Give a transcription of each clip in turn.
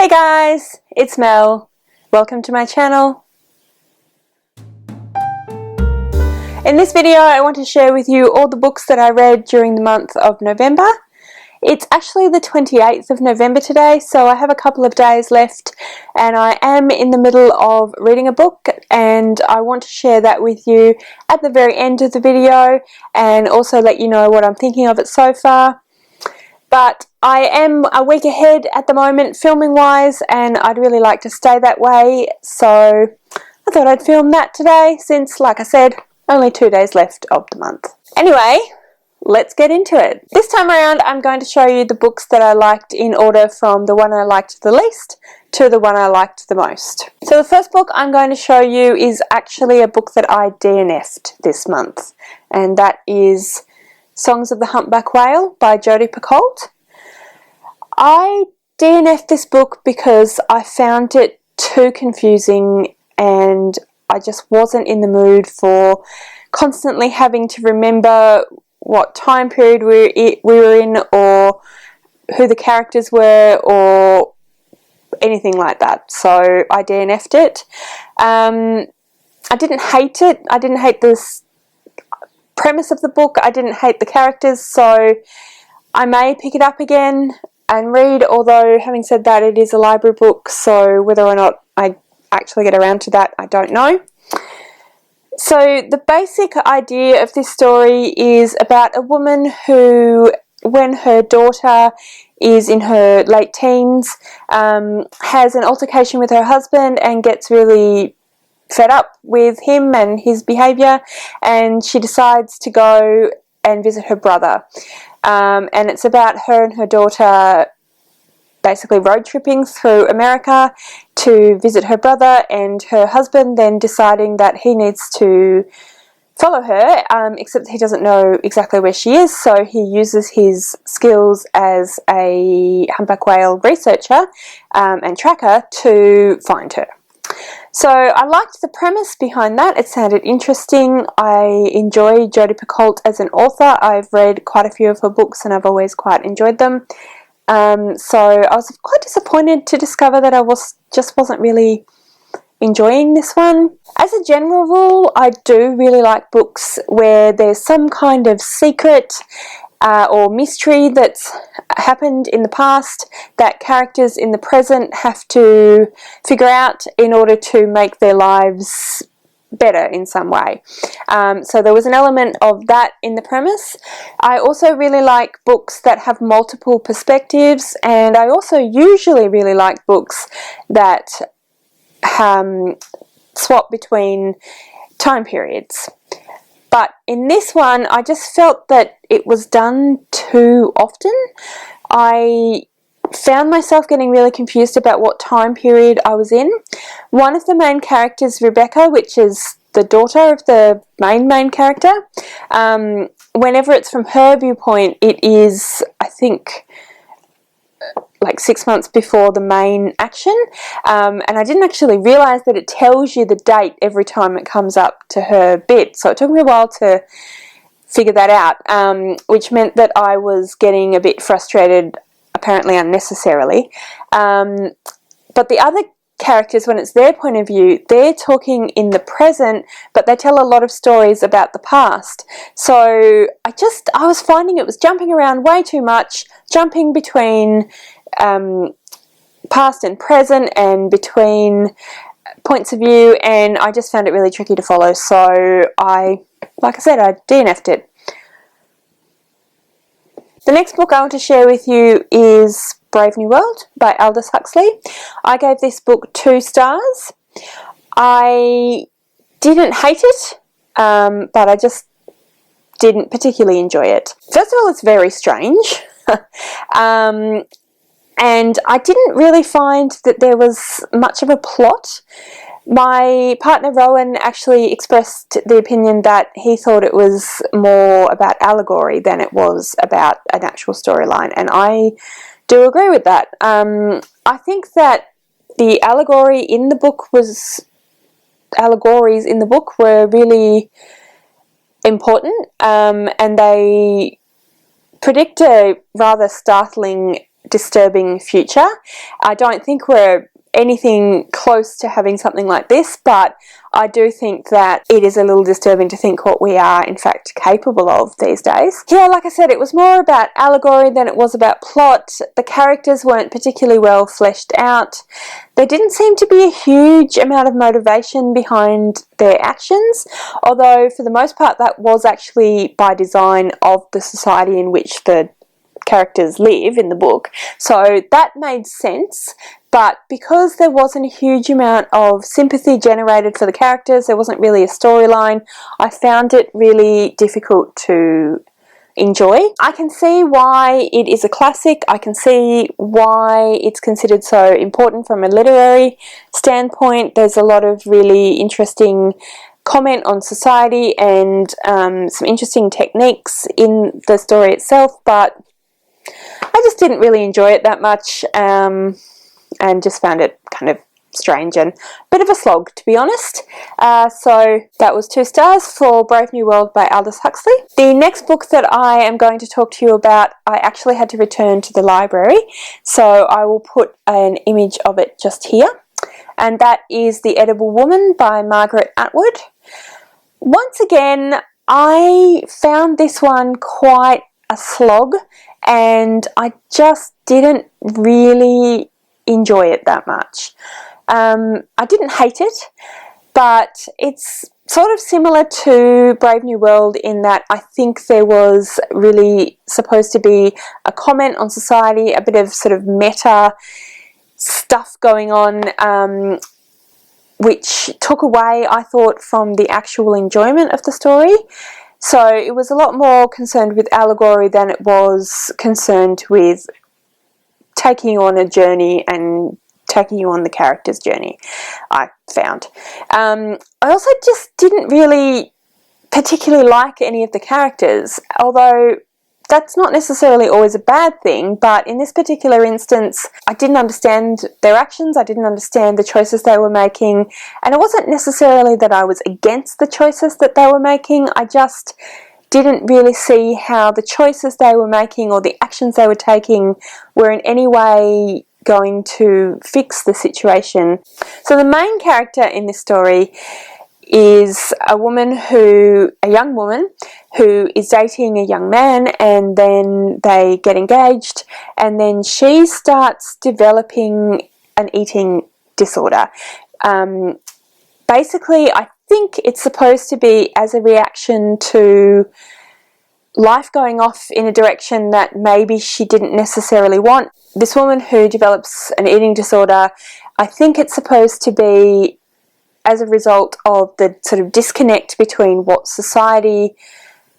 Hey guys, it's Mel. Welcome to my channel. In this video I want to share with you all the books that I read during the month of November. It's actually the 28th of November today, so I have a couple of days left and I am in the middle of reading a book, and I want to share that with you at the very end of the video and also let you know what I'm thinking of it so far. But I am a week ahead at the moment filming wise, and I'd really like to stay that way, so I thought I'd film that today since, like I said, only 2 days left of the month. Anyway, let's get into it. This time around I'm going to show you the books that I liked in order from the one I liked the least to the one I liked the most. So the first book I'm going to show you is actually a book that I DNF'd this month, and that is Songs of the Humpback Whale by Jodi Picoult. I DNF'd this book because I found it too confusing and I just wasn't in the mood for constantly having to remember what time period we were in, or who the characters were, or anything like that. So I DNF'd it. I didn't hate it. I didn't hate this premise of the book. I didn't hate the characters, so I may pick it up again and read, although having said that, it is a library book, so whether or not I actually get around to that, I don't know. So the basic idea of this story is about a woman who, when her daughter is in her late teens, has an altercation with her husband and gets really fed up with him and his behaviour, and she decides to go and visit her brother. And it's about her and her daughter basically road tripping through America to visit her brother, and her husband then deciding that he needs to follow her, except he doesn't know exactly where she is, so he uses his skills as a humpback whale researcher and tracker to find her. So I liked the premise behind that. It sounded interesting. I enjoy Jodi Picoult as an author. I've read quite a few of her books and I've always quite enjoyed them. So I was quite disappointed to discover that I just wasn't really enjoying this one. As a general rule, I do really like books where there's some kind of secret or mystery that's happened in the past that characters in the present have to figure out in order to make their lives better in some way. So there was an element of that in the premise. I also really like books that have multiple perspectives, and I also usually really like books that swap between time periods. But in this one, I just felt that it was done too often. I found myself getting really confused about what time period I was in. One of the main characters, Rebecca, which is the daughter of the main character, whenever it's from her viewpoint, it is, I think, like 6 months before the main action, and I didn't actually realise that it tells you the date every time it comes up to her bit, so it took me a while to figure that out, which meant that I was getting a bit frustrated, apparently unnecessarily. But the other characters, when it's their point of view, they're talking in the present, but they tell a lot of stories about the past. So I was finding it was jumping around way too much, jumping between past and present and between points of view, and I just found it really tricky to follow, so like I said, I DNF'd it. The next book I want to share with you is Brave New World by Aldous Huxley. I gave this book 2 stars. I didn't hate it, but I just didn't particularly enjoy it. First of all, it's very strange. And I didn't really find that there was much of a plot. My partner Rowan actually expressed the opinion that he thought it was more about allegory than it was about an actual storyline, and I do agree with that. I think that the allegories in the book were really important, and they predict a rather startling disturbing future. I don't think we're anything close to having something like this, but I do think that it is a little disturbing to think what we are in fact capable of these days. Yeah, like I said, it was more about allegory than it was about plot. The characters weren't particularly well fleshed out. There didn't seem to be a huge amount of motivation behind their actions, although for the most part that was actually by design of the society in which the characters live in the book, so that made sense. But because there wasn't a huge amount of sympathy generated for the characters, there wasn't really a storyline, I found it really difficult to enjoy. I can see why it is a classic. I can see why it's considered so important from a literary standpoint. There's a lot of really interesting comment on society and some interesting techniques in the story itself, but I just didn't really enjoy it that much, and just found it kind of strange and a bit of a slog, to be honest. So that was 2 stars for Brave New World by Aldous Huxley. The next book that I am going to talk to you about, I actually had to return to the library, so I will put an image of it just here, and that is The Edible Woman by Margaret Atwood. Once again, I found this one quite a slog, and I just didn't really enjoy it that much. I didn't hate it, but it's sort of similar to Brave New World in that I think there was really supposed to be a comment on society, a bit of sort of meta stuff going on, which took away, I thought, from the actual enjoyment of the story. So it was a lot more concerned with allegory than it was concerned with taking you on a journey and taking you on the character's journey, I found. I also just didn't really particularly like any of the characters, although that's not necessarily always a bad thing, but in this particular instance, I didn't understand their actions, I didn't understand the choices they were making, and it wasn't necessarily that I was against the choices that they were making, I just didn't really see how the choices they were making or the actions they were taking were in any way going to fix the situation. So the main character in this story is a young woman who is dating a young man, and then they get engaged, and then she starts developing an eating disorder. Basically, I think it's supposed to be as a reaction to life going off in a direction that maybe she didn't necessarily want. This woman who develops an eating disorder, I think it's supposed to be as a result of the sort of disconnect between what society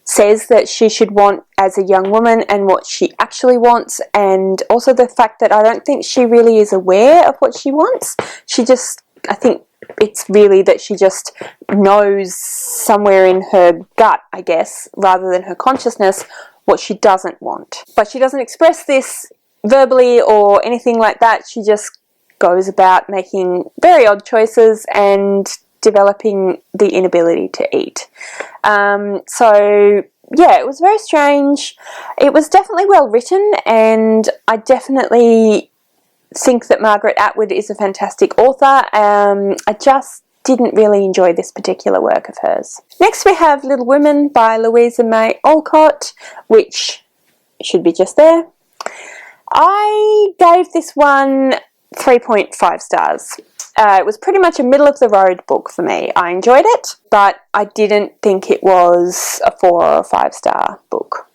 says that she should want as a young woman and what she actually wants, and also the fact that I don't think she really is aware of what she wants. I think it's really that she just knows somewhere in her gut, I guess, rather than her consciousness, what she doesn't want. But she doesn't express this verbally or anything like that. She just goes about making very odd choices and developing the inability to eat. So yeah, it was very strange. It was definitely well written, and I definitely think that Margaret Atwood is a fantastic author. I just didn't really enjoy this particular work of hers. Next we have Little Women by Louisa May Alcott, which should be just there. I gave this one 3.5 stars. It was pretty much a middle of the road book for me. I enjoyed it, but I didn't think it was a 4 or a 5 star book.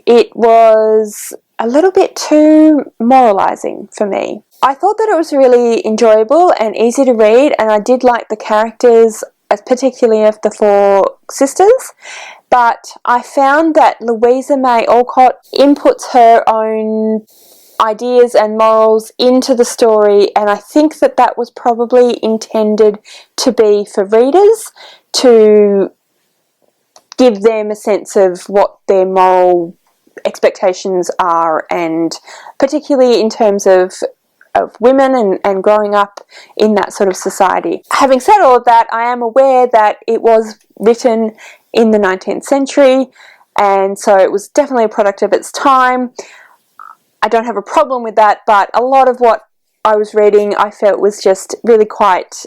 It was a little bit too moralizing for me. I thought that it was really enjoyable and easy to read, and I did like the characters, particularly of the 4 sisters, but I found that Louisa May Alcott inputs her own ideas and morals into the story, and I think that that was probably intended to be for readers, to give them a sense of what their moral expectations are, and particularly in terms of women and growing up in that sort of society. Having said all of that, I am aware that it was written in the 19th century, and so it was definitely a product of its time. I don't have a problem with that, but a lot of what I was reading I felt was just really quite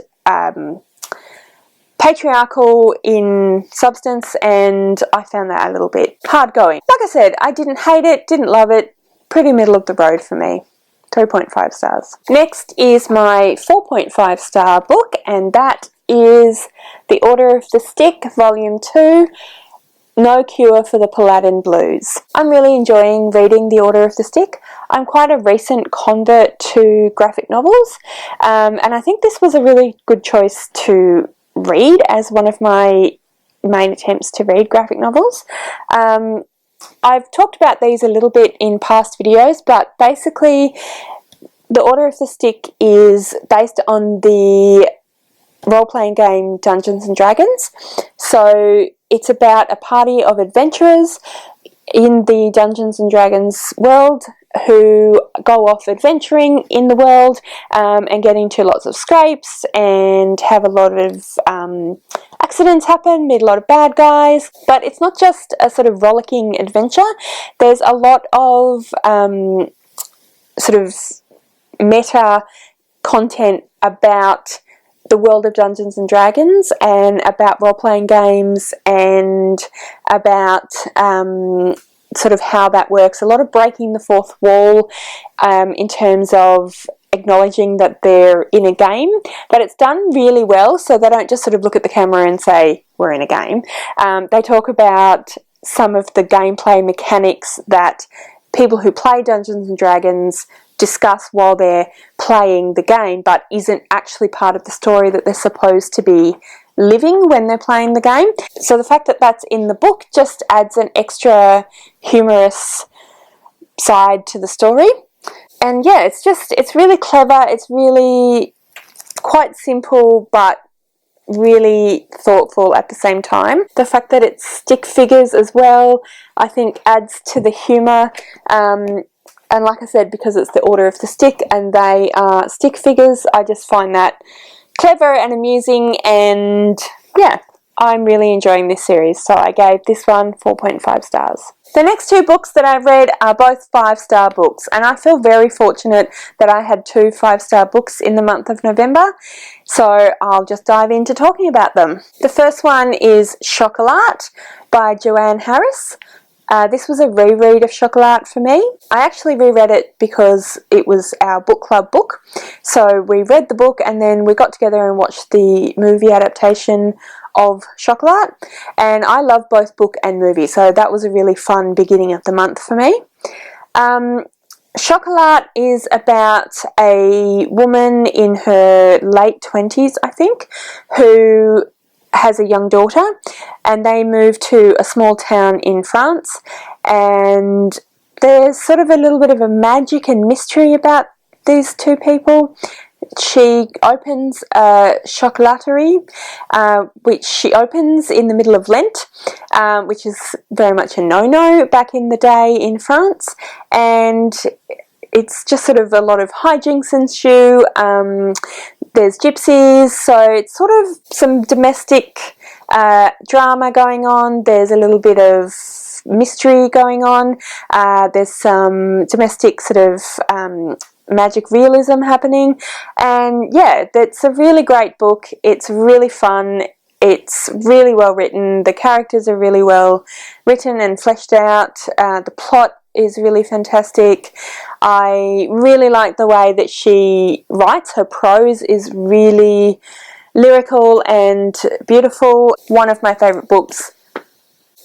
patriarchal in substance, and I found that a little bit hard going. Like I said, I didn't hate it, didn't love it, pretty middle of the road for me. 3.5 stars. Next is my 4.5 star book, and that is The Order of the Stick, Volume 2, No Cure for the Paladin Blues. I'm really enjoying reading The Order of the Stick. I'm quite a recent convert to graphic novels, and I think this was a really good choice to read as one of my main attempts to read graphic novels. I've talked about these a little bit in past videos, but basically The Order of the Stick is based on the role-playing game Dungeons and Dragons. So it's about a party of adventurers in the Dungeons and Dragons world who go off adventuring in the world and get into lots of scrapes and have a lot of accidents happen, meet a lot of bad guys. But it's not just a sort of rollicking adventure. There's a lot of sort of meta content about the world of Dungeons and Dragons and about role-playing games and about sort of how that works. A lot of breaking the fourth wall in terms of acknowledging that they're in a game, but it's done really well, so they don't just sort of look at the camera and say, we're in a game. They talk about some of the gameplay mechanics that people who play Dungeons and Dragons discuss while they're playing the game, but isn't actually part of the story that they're supposed to be living when they're playing the game. So the fact that that's in the book just adds an extra humorous side to the story. And yeah, it's really clever, it's really quite simple, but really thoughtful at the same time. The fact that it's stick figures as well, I think adds to the humour. And like I said, because it's the Order of the Stick and they are stick figures, I just find that clever and amusing, and yeah, I'm really enjoying this series, so I gave this one 4.5 stars. The next two books that I've read are both 5-star books, and I feel very fortunate that I had two 5-star books in the month of November, so I'll just dive into talking about them. The first one is Chocolat by Joanne Harris. This was a reread of Chocolat for me. I actually reread it because it was our book club book. So we read the book and then we got together and watched the movie adaptation of Chocolat. And I love both book and movie, so that was a really fun beginning of the month for me. Chocolat is about a woman in her late 20s, I think, who has a young daughter, and they move to a small town in France, and there's sort of a little bit of a magic and mystery about these two people. She opens a chocolaterie, which she opens in the middle of Lent, which is very much a no-no back in the day in France, and it's just sort of a lot of hijinks ensue. There's gypsies, so it's sort of some domestic drama going on. There's a little bit of mystery going on. There's some domestic sort of magic realism happening. And yeah, that's a really great book. It's really fun. It's really well written. The characters are really well written and fleshed out. The plot is really fantastic. I really like the way that she writes. Her prose is really lyrical and beautiful. One of my favourite books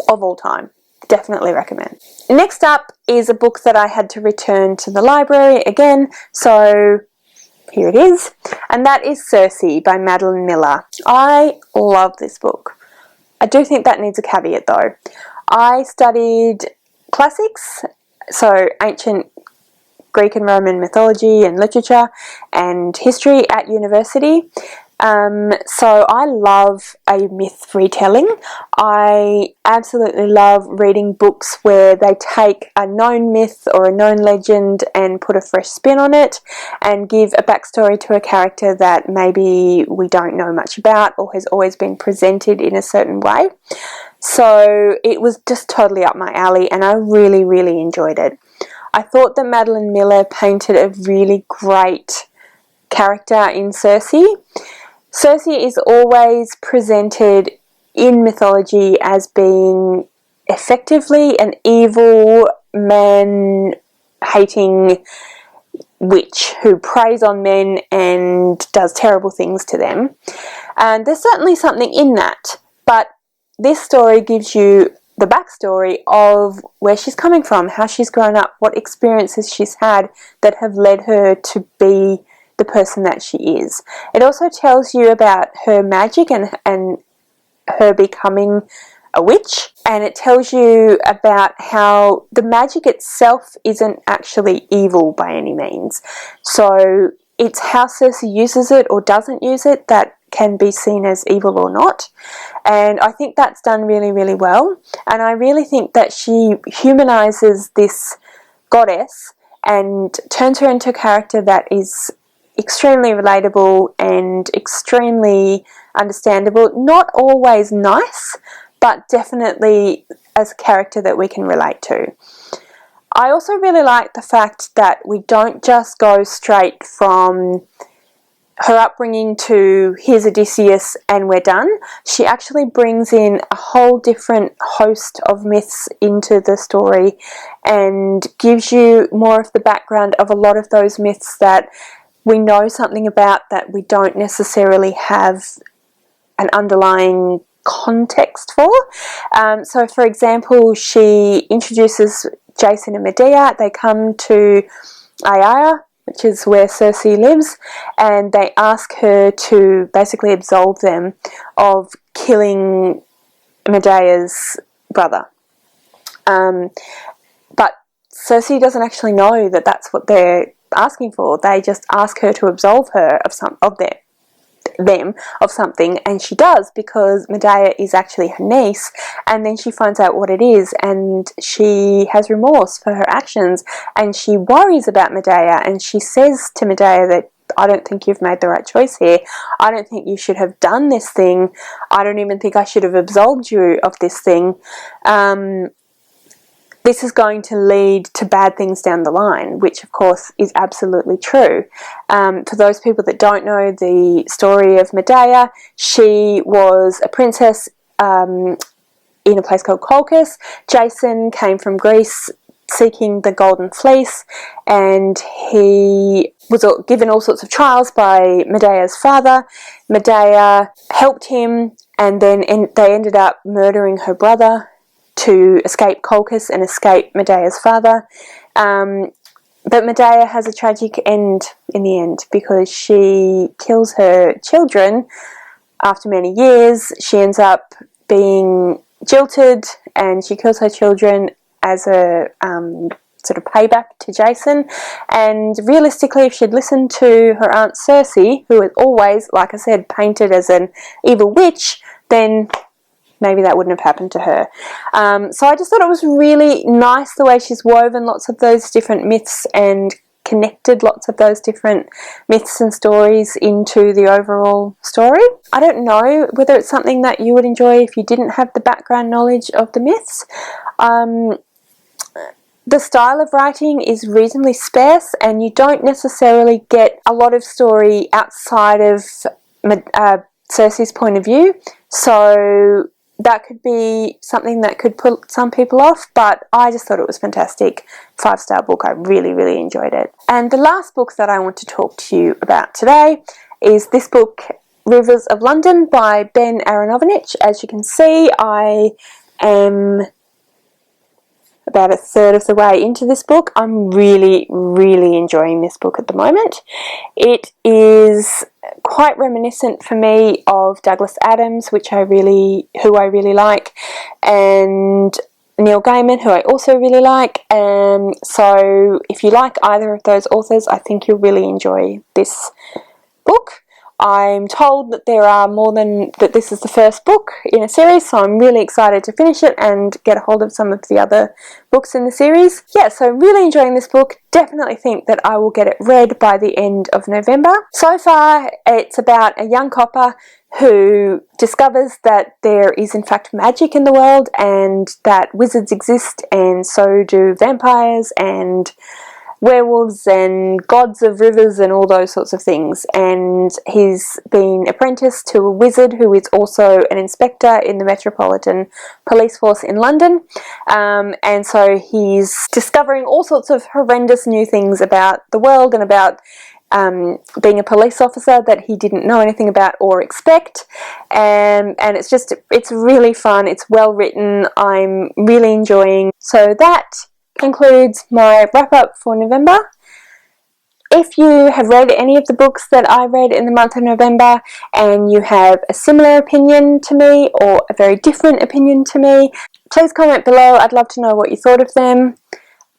of all time. Definitely recommend. Next up is a book that I had to return to the library again, so here it is, and that is Cersei by Madeline Miller. I love this book. I do think that needs a caveat though. I studied classics, so ancient Greek and Roman mythology and literature and history at university. So I love a myth retelling. I absolutely love reading books where they take a known myth or a known legend and put a fresh spin on it and give a backstory to a character that maybe we don't know much about or has always been presented in a certain way. So it was just totally up my alley and I really, really enjoyed it. I thought that Madeline Miller painted a really great character in Cersei. Cersei is always presented in mythology as being effectively an evil, man-hating witch who preys on men and does terrible things to them. And there's certainly something in that, but this story gives you the backstory of where she's coming from, how she's grown up, what experiences she's had that have led her to be the person that she is. It also tells you about her magic and her becoming a witch, and it tells you about how the magic itself isn't actually evil by any means. So it's how Cersei uses it or doesn't use it that can be seen as evil or not. And I think that's done really, really well. And I really think that she humanizes this goddess and turns her into a character that is extremely relatable and extremely understandable. Not always nice, but definitely as a character that we can relate to. I also really like the fact that we don't just go straight from her upbringing to here's Odysseus and we're done. She actually brings in a whole different host of myths into the story and gives you more of the background of a lot of those myths that we know something about that we don't necessarily have an underlying context for. So for example, she introduces Jason and Medea. They come to Aiaia, which is where Cersei lives, and they ask her to basically absolve them of killing Medea's brother. But Cersei doesn't actually know that that's what they're asking for. They just ask her to absolve her of them of something, and she does, because Medea is actually her niece, and then she finds out what it is, and she has remorse for her actions, and she worries about Medea, and she says to Medea that I don't think you've made the right choice here. I don't think you should have done this thing. I don't even think I should have absolved you of this thing. This is going to lead to bad things down the line, which of course is absolutely true. For those people that don't know the story of Medea, she was a princess in a place called Colchis. Jason came from Greece seeking the Golden Fleece, and he was given all sorts of trials by Medea's father. Medea helped him, and then they ended up murdering her brother to escape Colchis and escape Medea's father. But Medea has a tragic end in the end, because she kills her children after many years. She ends up being jilted, and she kills her children as a sort of payback to Jason. And realistically, if she'd listened to her aunt Cersei, who is always, like I said, painted as an evil witch, then maybe that wouldn't have happened to her. So I just thought it was really nice the way she's woven lots of those different myths and connected lots of those different myths and stories into the overall story. I don't know whether it's something that you would enjoy if you didn't have the background knowledge of the myths. The style of writing is reasonably sparse, and you don't necessarily get a lot of story outside of Cersei's point of view. So that could be something that could put some people off, but I just thought it was fantastic. 5-star book. I really, really enjoyed it. And the last book that I want to talk to you about today is this book, Rivers of London by Ben Aronovich. As you can see, I am about a third of the way into this book. I'm really, really enjoying this book at the moment. It is quite reminiscent for me of Douglas Adams, who I really like, and Neil Gaiman, who I also really like. So if you like either of those authors, I think you'll really enjoy this book. I'm told that this is the first book in a series, so I'm really excited to finish it and get a hold of some of the other books in the series. Yeah, so really enjoying this book. Definitely think that I will get it read by the end of November. So far, it's about a young copper who discovers that there is in fact magic in the world and that wizards exist, and so do vampires and werewolves and gods of rivers and all those sorts of things. And he's been apprenticed to a wizard who is also an inspector in the Metropolitan Police Force in London, and so he's discovering all sorts of horrendous new things about the world and about being a police officer that he didn't know anything about or expect, and it's really fun, it's well written, I'm really enjoying. So that concludes my wrap up for November. If you have read any of the books that I read in the month of November and you have a similar opinion to me or a very different opinion to me, please comment below. I'd love to know what you thought of them.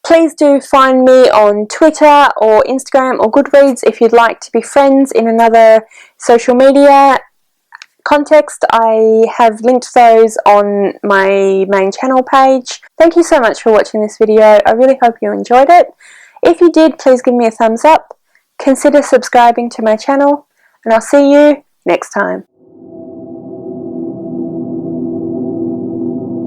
Please do find me on Twitter or Instagram or Goodreads if you'd like to be friends in another social media context. I have linked those on my main channel page. Thank you so much for watching this video. I really hope you enjoyed it. If you did, please give me a thumbs up. Consider subscribing to my channel, and I'll see you next time.